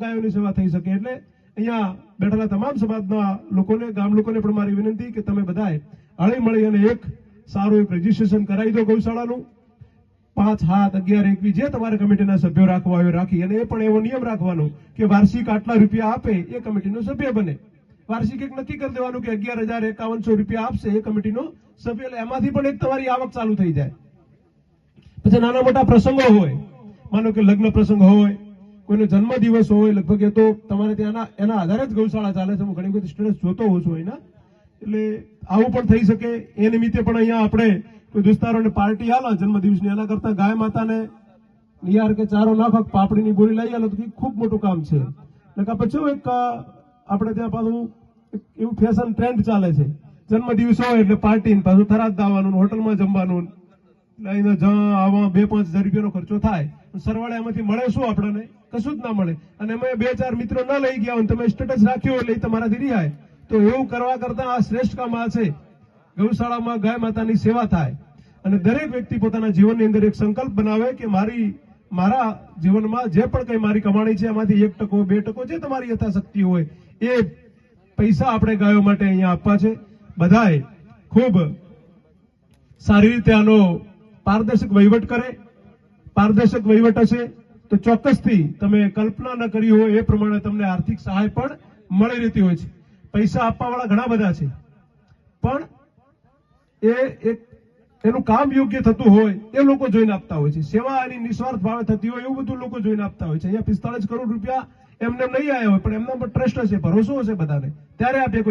ગાયોની સેવા થઈ શકે। એટલે અહીંયા બેઠેલા તમામ સમાજના લોકોને, ગામ લોકોને પણ મારી વિનંતી કે તમે બધાએ હળી મળી અને એક સારું એક રજીસ્ટ્રેશન કરાવી દો ગૌશાળાનું। 5, 7, 11, 21 જે તમારે કમિટીના સભ્યો રાખવા હોય રાખી, અને એ પણ એવો નિયમ રાખવાનો કે વાર્ષિક આટલા રૂપિયા આપે એ કમિટીનો સભ્ય બને। વાર્ષિક એક નક્કી કરી દેવાનું કે 11,5100 રૂપિયા આપશે એ કમિટીનો સભ્ય, એટલે એમાંથી પણ એક તમારી આવક ચાલુ થઈ જાય। પછી નાના મોટા પ્રસંગો હોય, માનો કે લગ્ન પ્રસંગ હોય, કોઈનો જન્મદિવસ હોય, લગભગ એ તો તમારે ત્યાં એના આધારે જ ગૌશાળા ચાલે છે। હું ઘણી બધી સ્ટેટસ જોતો હોઉં છું એના, એટલે આવું પણ થઈ શકે। એ નિમિત્તે પણ અહીંયા આપણે કોઈ દોસ્તારોને પાર્ટી આલો જન્મદિવસની, એના કરતા ગાય માતાને નિયાર કે ચારો નાખો, પાપડીની બોરી લઈ આલો તો ખૂબ મોટું કામ છે। એટલે પછી એક આપણે ત્યાં પાછું એવું ફેશન ટ્રેન્ડ ચાલે છે, જન્મદિવસ હોય એટલે પાર્ટી, પાછું થરાદ દાવાનું, હોટલમાં જમવાનું, લઈને આવા 2-5 હજાર રૂપિયાનો ખર્ચો થાય, સરવાળે એમાંથી મળે શું? આપણને કશું જ ના મળે। અને એમાં 2-4 મિત્રો ના લઈ ગયા હોય, તમે સ્ટેટસ રાખ્યો એટલે તમારાથી રિહાય। તો એવું કરવા કરતા આ શ્રેષ્ઠ કામ આ છે, ગૌશાળામાં ગાય માતાની સેવા થાય અને દરેક વ્યક્તિ પોતાના જીવનની અંદર એક સંકલ્પ બનાવે કે મારા જીવનમાં જે પણ કઈ મારી કમાણી છે એમાંથી 1%, 2% જે તમારી યથાશક્તિ હોય એ પૈસા આપણે ગાયો માટે અહીંયા આપવા છે। બધાએ ખૂબ સારી રીતે આનો પારદર્શક વહીવટ કરે। પારદર્શક વહીવટ હશે તો ચોક્કસથી તમે કલ્પના ન કરી હોય એ પ્રમાણે તમને આર્થિક સહાય પણ મળી રહેતી હોય છે। પૈસા આપવાવાળા ઘણા બધા છે, પણ એનું કામ યોગ્ય થતું હોય એ લોકો જોઈને આપતા હોય છે। સેવા એની નિસ્વાર્થ ભાવે થતી હોય એવું બધું લોકો જોઈને આપતા હોય છે। અહીંયા 45 કરોડ રૂપિયા એમને નહીં આવ્યા હોય, પણ એમના પર ટ્રસ્ટ હશે, ભરોસો હશે બધાને, ત્યારે આપે। કોઈ